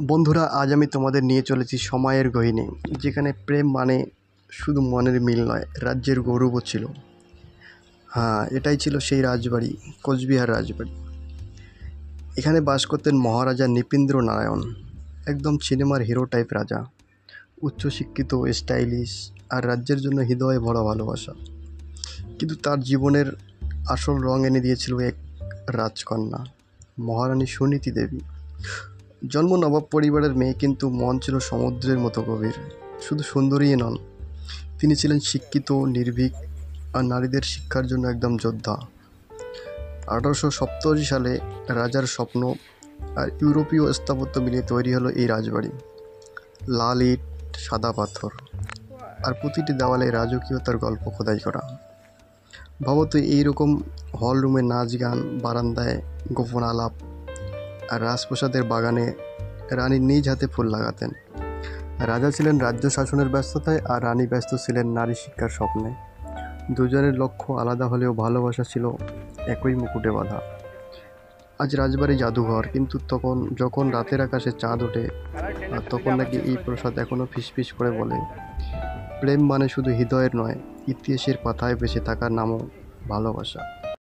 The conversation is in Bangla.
বন্ধুরা, আজ আমি তোমাদের নিয়ে চলেছি সময়ের গহীনে, যেখানে প্রেম মানে শুধু মনের মিল নয়, রাজ্যের গৌরবও ছিল। হ্যাঁ, এটাই ছিল সেই রাজবাড়ি, কোচবিহার রাজবাড়ি। এখানে বাস করতেন মহারাজা নৃপেন্দ্র নারায়ণ, একদম সিনেমার হিরো টাইপ রাজা। উচ্চশিক্ষিত, স্টাইলিশ, আর রাজ্যের জন্য হৃদয়ে ভরা ভালোবাসা। কিন্তু তার জীবনের আসল রং এনে দিয়েছিল এক রাজকন্যা, মহারানী সুনীতি দেবী। জন্ম নবাব পরিবারের মেয়ে, কিন্তু মন ছিল সমুদ্রের মতো গভীর। শুধু সুন্দরীই নন, তিনি ছিলেন শিক্ষিত, নির্ভীক, আর নারীদের শিক্ষার জন্য একদম যোদ্ধা। 1887 সালে রাজার স্বপ্ন আর ইউরোপীয় স্থাপত্য মিলিয়ে তৈরি হলো এই রাজবাড়ি। লাল ইট, সাদা পাথর, আর প্রতিটি দেওয়ালে রাজকীয়তার গল্প খোদাই করা। ভাবতো এইরকম হল রুমে নাচ গান, বারান্দায় গোপন আলাপ, আর রাজপ্রাসাদের বাগানে রানী নিজ হাতে ফুল লাগাতেন। রাজা ছিলেন রাজ্য শাসনের ব্যস্ততায়, আর রানী ব্যস্ত ছিলেন নারী শিক্ষার স্বপ্নে। দুজনের লক্ষ্য আলাদা হলেও ভালোবাসা ছিল একই মুকুটে বাঁধা। আজ রাজবাড়ি জাদুঘর, কিন্তু যখন রাতের আকাশে চাঁদ ওঠে, আর তখন নাকি এই প্রসাদ এখনও ফিসফিস করে বলে, প্রেম মানে শুধু হৃদয়ের নয়, ইতিহাসের পাতায় বেঁচে থাকার নামও ভালোবাসা।